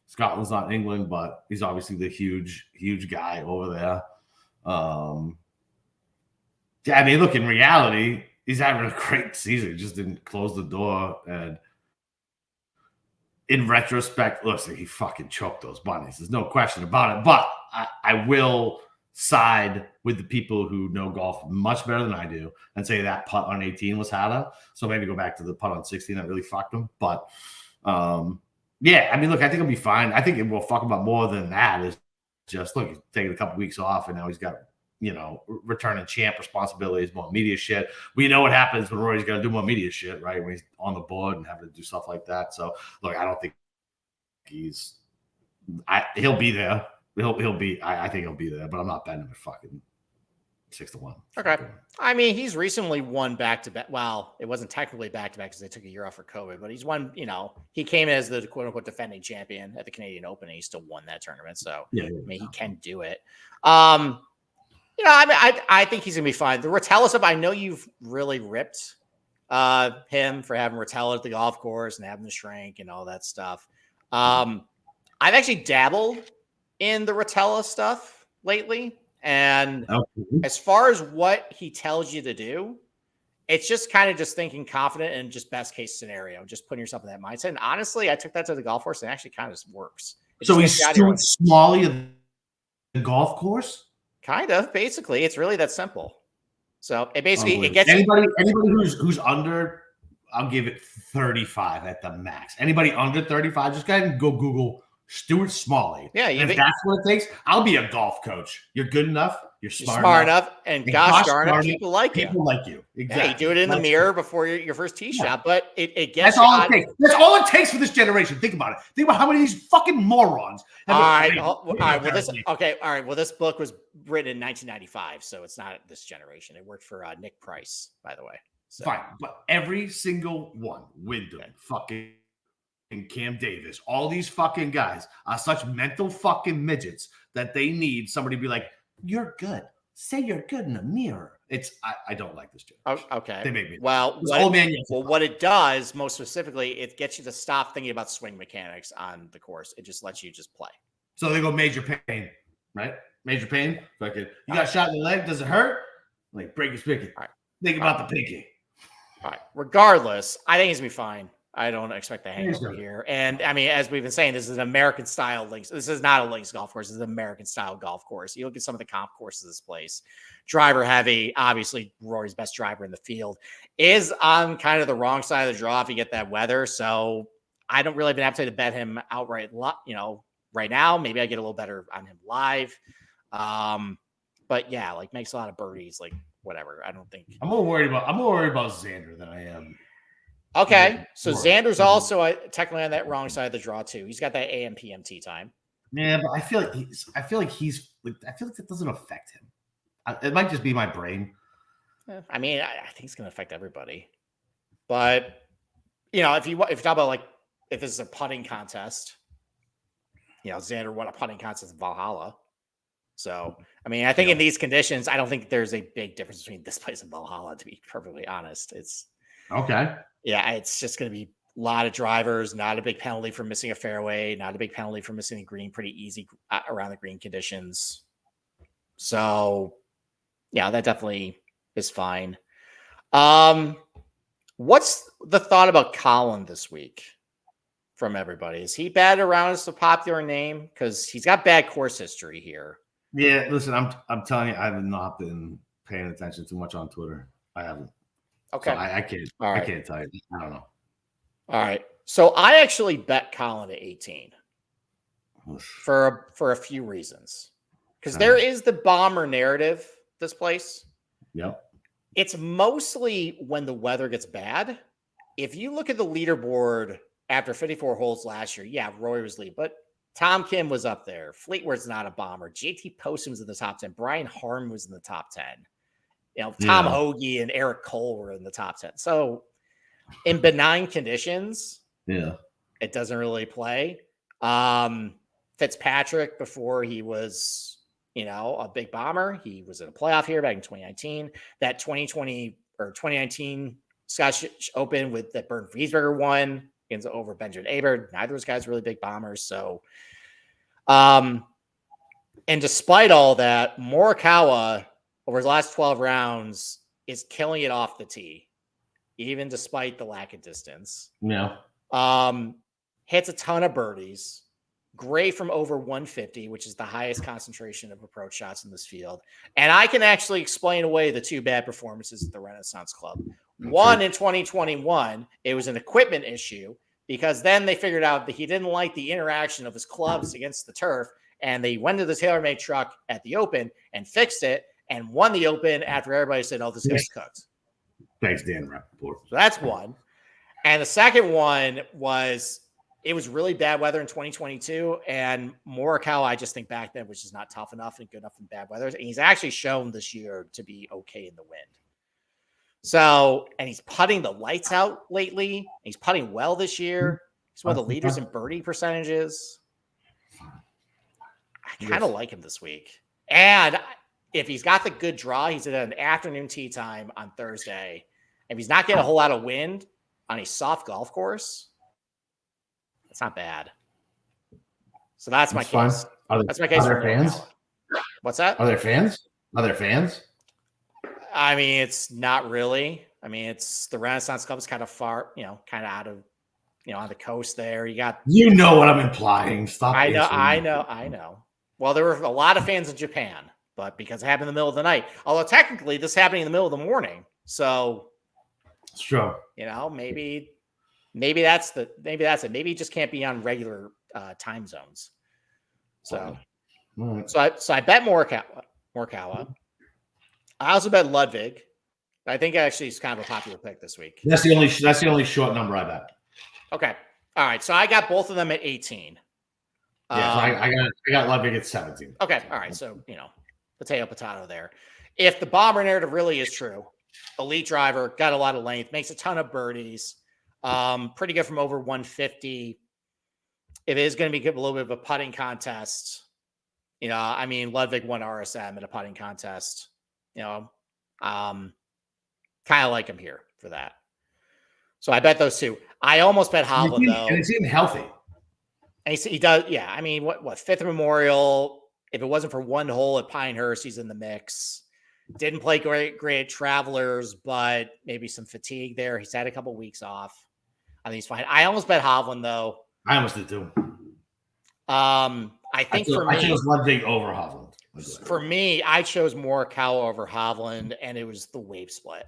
Scotland's not England, but he's obviously the huge guy over there. I mean, look, in reality, he's having a great season. He just didn't close the door. And in retrospect, listen, he fucking choked those bunnies. There's no question about it. But I will side with the people who know golf much better than I do and say that putt on 18 was harder. So maybe go back to the putt on 16 that really fucked him. But yeah, I mean, look, I think he'll be fine. I think it will fuck him up more than that. Is just look, he's taking a couple weeks off, and now he's got returning champ responsibilities, more media shit. We know what happens when Rory's got to do more media shit, right? When he's on the board and having to do stuff like that. So look, I don't think he'll be there. He'll be. I think he'll be there, but I'm not betting him at fucking 6 to 1. Okay. I mean, he's recently won back-to-back. Well, it wasn't technically back-to-back because they took a year off for COVID, but he's won, he came in as the quote-unquote defending champion at the Canadian Open, and he still won that tournament. So, I mean, he can do it. I mean, I think he's going to be fine. The Rotella stuff, I know you've really ripped him for having Rotella at the golf course and having the shrink and all that stuff. I've actually dabbled in the Rotella stuff lately. And as far as what he tells you to do, it's just kind of just thinking confident and just best case scenario, just putting yourself in that mindset. And honestly, I took that to the golf course and it actually kind of works. So he's doing Smalley at the golf course? Kind of, basically. It's really that simple. So it basically it gets anybody who's under, I'll give it 35 at the max. Anybody under 35, just go ahead and go Google Stuart Smalley. Yeah, and if that's what it takes, I'll be a golf coach. You're good enough. You're smart enough. And gosh darn it, people like you. People like you. Exactly. Yeah, you do it in the mirror before your first tee shot, but it gets That's you all it takes. That's all it takes for this generation. Think about it. Think about how many of these fucking morons. All right. Well, this book was written in 1995, so it's not this generation. It worked for Nick Price, by the way. So. Fine, but every single one, Wyndham, fucking Cam Davis, all these fucking guys are such mental fucking midgets that they need somebody to be like, "You're good. Say you're good in the mirror." I don't like this generation. Okay. They make me. What it does, most specifically, it gets you to stop thinking about swing mechanics on the course. It just lets you just play. So they go Major Pain, right? Major Pain. Fucking, you got shot in the leg. Does it hurt? Like, break his pinky. All right. Think about the pinky. All right. Regardless, I think it's going to be fine. I don't expect to hang over here. And I mean, as we've been saying, this is an American style links. This is not a links golf course. This is an American style golf course. You look at some of the comp courses of this place. Driver heavy, obviously Rory's best driver in the field, is on kind of the wrong side of the draw if you get that weather. So I don't really have an appetite to bet him outright, right now. Maybe I get a little better on him live. But yeah, like makes a lot of birdies, like whatever. I don't think I'm more worried about Xander than I am. Okay, so Xander's also technically on that wrong side of the draw too. He's got that AM PM tee time. Yeah, but I feel like that doesn't affect him. It might just be my brain. I mean, I think it's going to affect everybody. But if you talk about like if this is a putting contest, Xander won a putting contest in Valhalla. So I mean, I think in these conditions, I don't think there's a big difference between this place and Valhalla. To be perfectly honest, it's okay. Yeah, it's just going to be a lot of drivers, not a big penalty for missing a fairway, not a big penalty for missing a green, pretty easy around the green conditions. So, yeah, that definitely is fine. What's the thought about Colin this week from everybody? Is he bad around as a popular name? Because he's got bad course history here. Yeah, listen, I'm telling you, I have not been paying attention too much on Twitter. I haven't. Okay. So I can't. Right. I can't tell you. I don't know. All right. So I actually bet Colin at 18 for a few reasons. Because there is the bomber narrative, this place. Yep. It's mostly when the weather gets bad. If you look at the leaderboard after 54 holes last year, yeah, Roy was lead, but Tom Kim was up there. Fleetwood's not a bomber. JT Poston was in the top 10. Brian Harmon was in the top 10. Tom Hoagie and Eric Cole were in the top 10. So in benign conditions, it doesn't really play. Fitzpatrick, before he was, a big bomber, he was in a playoff here back in 2019. That 2020 or 2019 Scottish Open that Bernd Wiesberger won over Benjamin Aber. Neither of those guys really big bombers. So, and despite all that, Morikawa over his last 12 rounds is killing it off the tee, even despite the lack of distance. Yeah. Hits a ton of birdies. Gray from over 150, which is the highest concentration of approach shots in this field. And I can actually explain away the two bad performances at the Renaissance Club. One in 2021, it was an equipment issue because then they figured out that he didn't like the interaction of his clubs against the turf. And they went to the TaylorMade truck at the Open and fixed it and won the Open after everybody said, "Oh, this guy's cooked." Thanks, Dan Rappaport. So that's one. And the second one was it was really bad weather in 2022. And Morikawa, I just think back then was just not tough enough and good enough in bad weather. And he's actually shown this year to be okay in the wind. So, and he's putting the lights out lately. He's putting well this year. He's one of the leaders in birdie percentages. I kind of like him this week. And if he's got the good draw, he's at an afternoon tee time on Thursday. If he's not getting a whole lot of wind on a soft golf course, it's not bad. So that's my case. That's my case for fans. What's that? Are there fans? Are there fans? I mean, it's not really. I mean, it's the Renaissance Club is kind of far, kind of out of, on the coast there. You know what I'm implying. Stop. I know. Well, there were a lot of fans in Japan, but because it happened in the middle of the night, although technically this happening in the middle of the morning. So it's true. Maybe that's it. Maybe it just can't be on regular time zones. So, Right. so I bet Morikawa. I also bet Ludwig. I think actually it's kind of a popular pick this week. That's the only short number I bet. Okay. All right. So I got both of them at 18. Yeah, so I got Ludwig at 17. Okay. All right. So, potato there. If the bomber narrative really is true, elite driver, got a lot of length, makes a ton of birdies, pretty good from over 150. If it is going to be a little bit of a putting contest, Ludwig won RSM at a putting contest. Kind of like him here for that. So I bet those two. I almost bet Hovland, though. And it's even healthy. And he does, yeah. I mean, what Fifth Memorial? If it wasn't for one hole at Pinehurst, he's in the mix. Didn't play great at Travelers, but maybe some fatigue there. He's had a couple weeks off. I think he's fine. I almost bet Hovland, though. I almost did too. I chose Ludwig over Hovland. For me, I chose Morikawa over Hovland, and it was the wave split.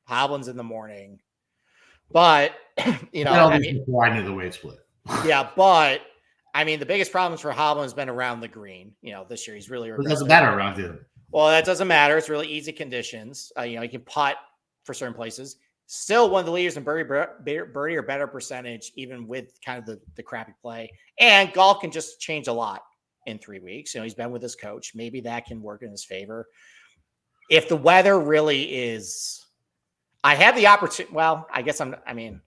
Hovland's in the morning, but before I knew the wave split. Yeah, but the biggest problems for Hovland has been around the green. This year he's really. It doesn't matter around here. Well, that doesn't matter. It's really easy conditions. You can putt for certain places. Still one of the leaders in birdie or better percentage, even with kind of the crappy play. And golf can just change a lot in 3 weeks. He's been with his coach. Maybe that can work in his favor. If the weather really is, I have the opportunity. Well, I guess I'm not even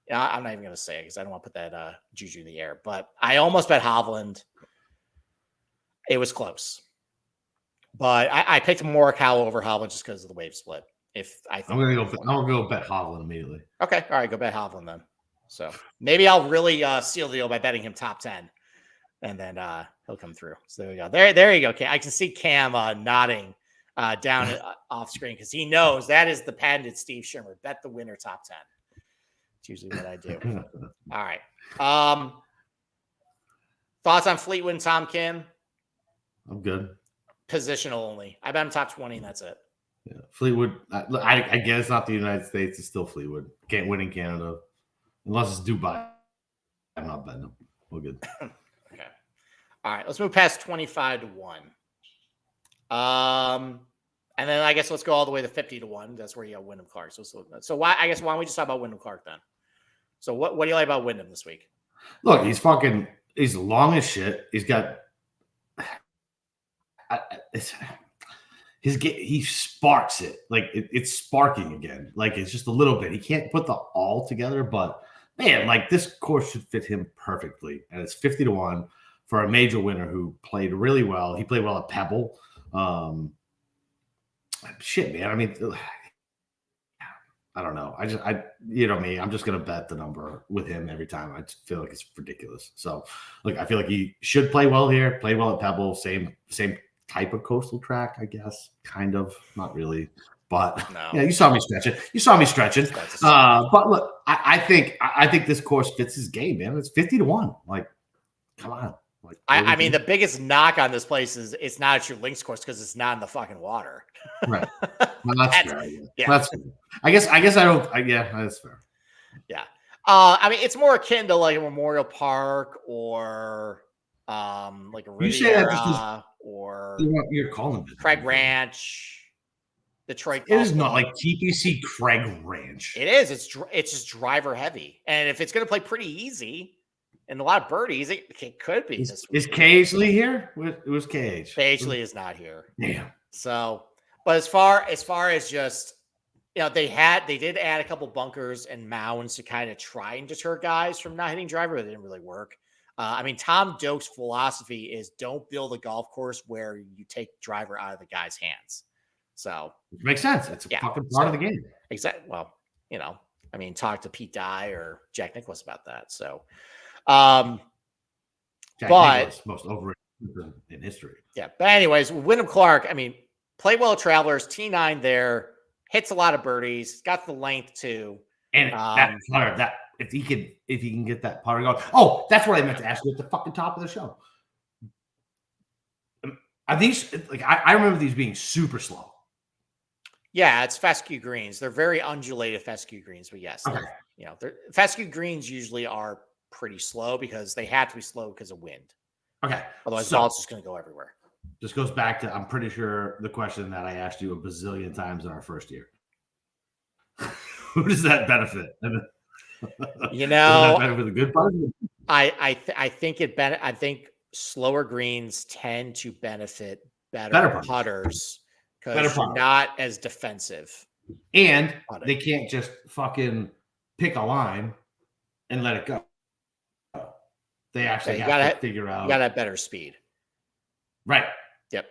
going to say it because I don't want to put that juju in the air. But I almost bet Hovland. It was close. But I picked Morikawa over Hovland just because of the wave split. I'm gonna go bet Hovland immediately. Okay, all right, go bet Hovland then. So maybe I'll really seal the deal by betting him top 10, and then he'll come through. So there we go. There you go. Okay, I can see Cam nodding down off screen because he knows that is the patented Steve Schirmer. Bet the winner top 10. It's usually what I do. All right. Thoughts on Fleetwood and Tom Kim? I'm good. Positional only. I bet him top 20, and that's it. Yeah, Fleetwood. I guess not the United States. It's still Fleetwood. Can't win in Canada unless it's Dubai. I'm not betting them. We're good. Okay. All right. Let's move past 25-1. And then I guess let's go all the way to 50-1. That's where you got Wyndham Clark. So why don't we just talk about Wyndham Clark then? So what do you like about Wyndham this week? Look, he's long as shit. He's got. He sparks it like it's sparking again. Like it's just a little bit. He can't put the all together, but man, like this course should fit him perfectly. And it's 50-1 for a major winner who played really well. He played well at Pebble. Shit, man. I mean, I don't know. Me. I'm just gonna bet the number with him every time. I just feel like it's ridiculous. So, I feel like he should play well here. Played well at Pebble. Same type of coastal track, I guess. Kind of, not really, but no. Yeah, you saw me stretching. But look, I think this course fits his game, man. It's 50-1. Like, come on. Like, I mean, the biggest knock on this place is it's not at your links course because it's not in the fucking water. Right. Well, that's fair. Yeah. That's fair. I guess I don't. Yeah, that's fair. Yeah. I mean, it's more akin to like a Memorial Park or like a Riviera or you're calling it Craig Ranch, Detroit. It is not like TPC Craig Ranch. It is. It's just driver heavy, and if it's going to play pretty easy and a lot of birdies, it could be. Is KH Lee here? It was KH. KH Lee is not here. Yeah. So, but as far as just they did add a couple bunkers and mounds to kind of try and deter guys from not hitting driver, but it didn't really work. I mean, Tom Doak's philosophy is don't build a golf course where you take driver out of the guy's hands. So it makes sense. It's a fucking part of the game. Exactly. Well, I mean, talk to Pete Dye or Jack Nicklaus about that. So, Jack Nicklaus, most overrated in history. Yeah. But anyways, Wyndham Clark, I mean, played well at Travelers, T9 there, hits a lot of birdies, got the length too. And that if he can get that putter going. Oh, that's what I meant to ask you at the fucking top of the show. Are these I remember these being super slow? Yeah, it's fescue greens. They're very undulated fescue greens, but yes, okay. Fescue greens usually are pretty slow because they had to be slow because of wind. Okay. Otherwise, the ball's just going to go everywhere. This goes back to, I'm pretty sure, the question that I asked you a bazillion times in our first year. Who does that benefit? You know, does that benefit the good part? I think slower greens tend to benefit better putters because you're not as defensive. And they can't just fucking pick a line and let it go. They actually have to figure out. You got to have better speed. Right. Yep.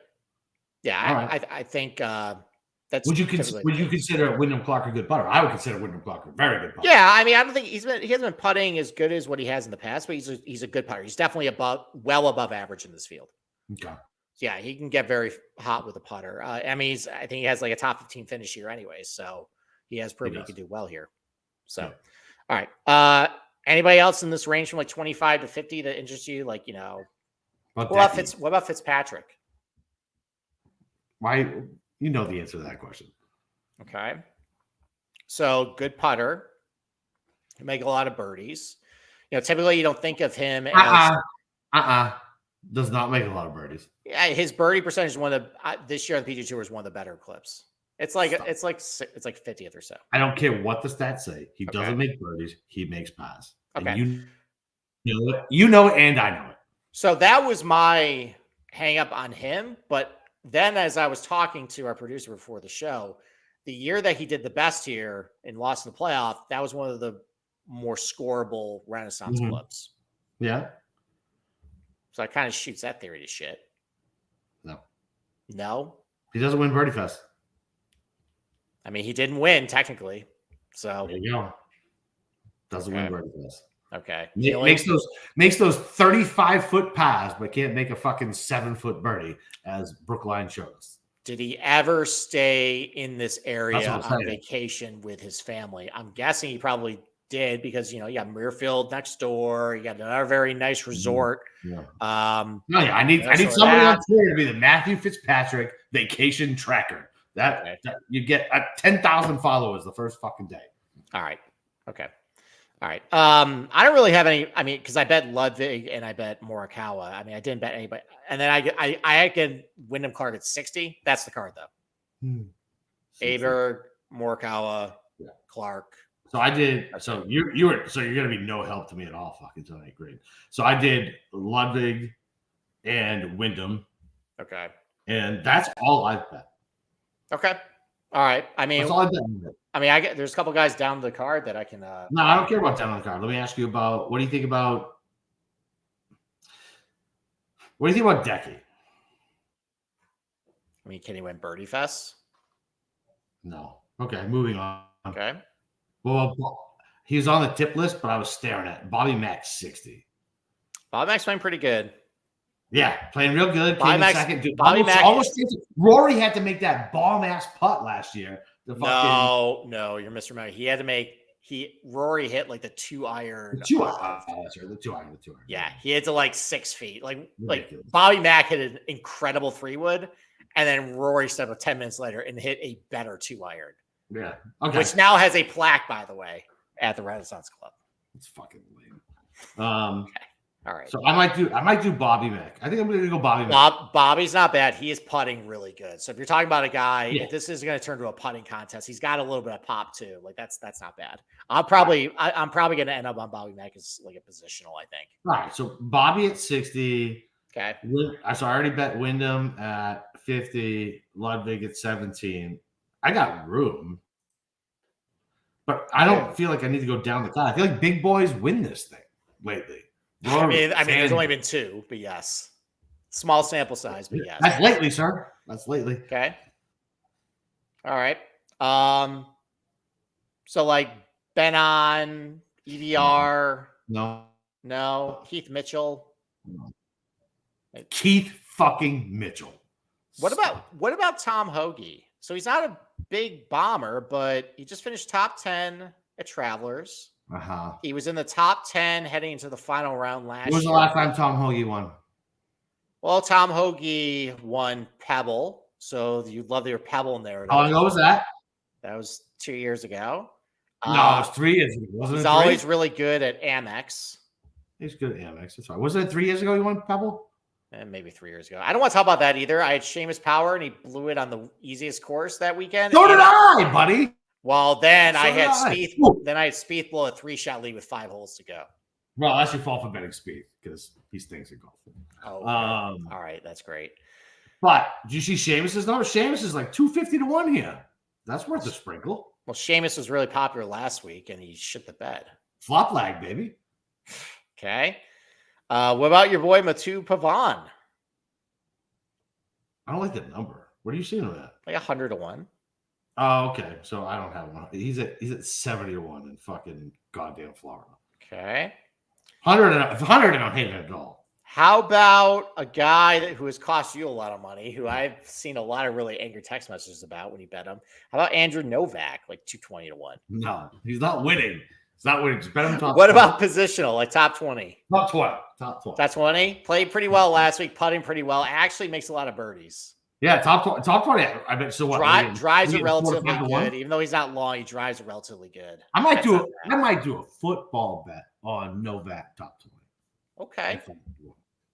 Yeah, I think that's. Would you consider Wyndham Clark a good putter? I would consider Wyndham Clark a very good putter. Yeah, I mean, I don't think he hasn't been putting as good as what he has in the past, but he's a good putter. He's definitely well above average in this field. Okay. Yeah, he can get very hot with a putter. I mean, I think he has like a top 15 finish here anyway, so he has proven he can do well here. So, All right. Anybody else in this range from like 25 to 50 that interests you? Like, what about Fitzpatrick? Why? You know the answer to that question. Okay. So good putter. Make a lot of birdies. Typically you don't think of him as does not make a lot of birdies. Yeah, his birdie percentage is one of the this year on the PGA Tour is one of the better clips. It's like 50th or so. I don't care what the stats say. He doesn't make birdies. He makes pars. Okay. And you know it, and I know it. So that was my hang up on him. But then as I was talking to our producer before the show, the year that he did the best here and lost in the playoff, that was one of the more scoreable Renaissance clips. Yeah. So it kind of shoots that theory to shit. No. He doesn't win Birdie Fest. I mean, he didn't win technically. So there you go. Doesn't win Birdie Fest. Okay. Makes those 35-foot pars, but can't make a fucking 7-foot birdie, as Brookline showed us. Did he ever stay in this area on vacation with his family? I'm guessing he probably did because, you got Muirfield next door. You got another very nice resort. Yeah. I need somebody on Twitter to be the Matthew Fitzpatrick vacation tracker. That you get 10,000 followers the first fucking day. All right. Okay. All right. I don't really have any. I mean, because I bet Ludwig and I bet Morikawa. I mean, I didn't bet anybody. And then I get Wyndham Clark at 60. That's the card though. Aberg, Morikawa, Clark. So I did. So you're gonna be no help to me at all, fucking tonight. Great. So I did Ludwig and Wyndham. Okay. And that's all I've bet. Okay. All right. I mean, that's all I've bet. I mean, there's a couple guys down the card that I can. No, I don't care about down the card. Let me ask you about what do you think about Decky? I mean, can he win Birdie Fest? No. Okay, moving on. Okay. Well, he was on the tip list, but I was staring at Bobby Mack 60. Bobby Mack's playing pretty good. Yeah, playing real good. Bobby Mack, second. Dude, almost Rory had to make that bomb ass putt last year. No, you're misremembering. He had to make Rory hit like the 2-iron. The 2-iron. Yeah, he hit to like 6 feet. Like Bobby Mack hit an incredible 3-wood, and then Rory stepped up 10 minutes later and hit a better 2-iron. Yeah. Okay. Which now has a plaque, by the way, at the Renaissance Club. It's fucking lame. Okay. All right. So I might do Bobby Mack. I think I'm gonna go Bobby Mack. Bobby's not bad. He is putting really good. So if you're talking about a guy, if this is going to turn to a putting contest, he's got a little bit of pop too. Like that's not bad. I'm probably going to end up on Bobby Mack as like a positional, I think. All right. So Bobby at 60. Okay. So I already bet Wyndham at 50, Ludwig at 17. I got room. But I don't feel like I need to go down the cloud. I feel like big boys win this thing lately. I mean, there's only been 2, but yes. Small sample size, but yes. That's lately, sir. That's lately. Okay. All right. So like Ben-An, EVR. No. Keith Mitchell. No. Keith fucking Mitchell. What about Tom Hoagie? So he's not a big bomber, but he just finished top 10 at Travelers. He was in the top 10 heading into the final round last year. When was the last time Tom Hoagie won? Well, Tom Hoagie won Pebble, so you'd love your Pebble narrative. How long ago was that? That was 2 years ago. No, it was 3 years ago. He's always really good at Amex. He's good at Amex. That's right. Wasn't it 3 years ago he won Pebble? And maybe 3 years ago. I don't want to talk about that either. I had Seamus Power, and he blew it on the easiest course that weekend. So did I, buddy. Well, then So I had did Spieth. Then I had Spieth blow a 3-shot lead with 5 holes to go. Well, that's your fault for betting Spieth because he stinks at golf. Oh, okay. All right, that's great. But did you see Seamus's number? Seamus is like 250 to 1 here. That's worth a sprinkle. Well, Seamus was really popular last week, and he shit the bed. Flop lag, baby. Okay. What about your boy Mathieu Pavon? I don't like that number. What are you seeing with that? Like 100 to 1. Oh, okay. So I don't have one. He's at 70 to 1 in fucking goddamn Florida. Okay. 100 and I'm hating it at all. How about a guy who has cost you a lot of money, who I've seen a lot of really angry text messages about when you bet him? How about Andrew Novak, like 220 to 1? No, he's not winning. He's not winning. Just bet him top What 20. about positional, like top 20? Top 20. Top 20. Top 20? Played pretty well last week, putting pretty well. Actually makes a lot of birdies. Yeah, top 20. Top 20. I bet. So what? Drives are relatively 4 to 5 to good. 1? Even though he's not long, he drives are relatively good. I might do a football bet on Novak top 20. Okay.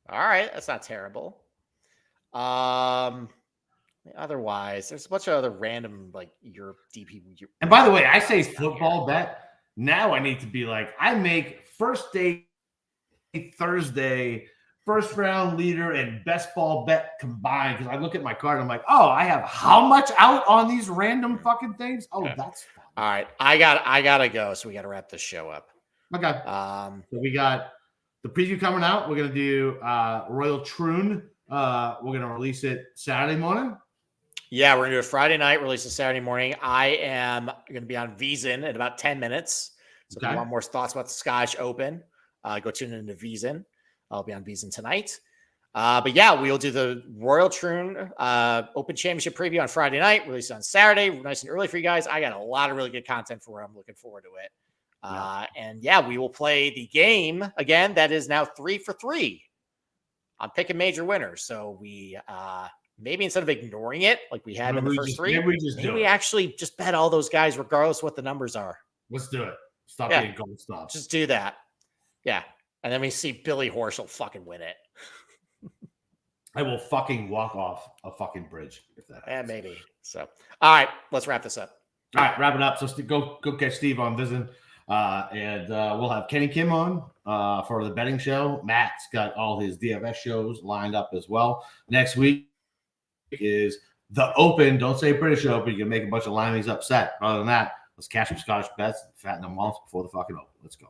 All right. That's not terrible. Otherwise, there's a bunch of other random, like, your DP. And by the way, I say football bet. Now I need to be like, I make first day Thursday, first round leader and best ball bet combined. Because I look at my card and I'm like, oh, I have how much out on these random fucking things? Oh, okay. That's fun. All right. I gotta go. So we gotta wrap this show up. Okay. So we got the preview coming out. We're gonna do Royal Troon. We're gonna release it Saturday morning. Yeah, we're gonna do it Friday night, release it Saturday morning. I am gonna be on VSiN in about 10 minutes. So if you want more thoughts about the Scottish Open, go tune into VSiN. I'll be on VSiN tonight. But yeah, we'll do the Royal Troon Open Championship preview on Friday night, release it on Saturday, nice and early for you guys. I got a lot of really good content for it. I'm looking forward to it. And yeah, we will play the game again. That is now 3 for 3. I'm picking major winners. So we maybe instead of ignoring it like we had in the first 3, maybe we actually just bet all those guys regardless what the numbers are. Let's do it. Stop being gold stop. Just do that. Yeah. And then we see Billy Horschel fucking win it. I will fucking walk off a fucking bridge if that happens. Yeah, maybe. So, all right, let's wrap this up. All right, wrap it up. So go catch Steve on VSiN. And we'll have Kenny Kim on for the betting show. Matt's got all his DFS shows lined up as well. Next week is the Open. Don't say British Open. You can make a bunch of Limeys upset. Other than that, let's cash some Scottish bets and fatten them once before the fucking Open. Let's go.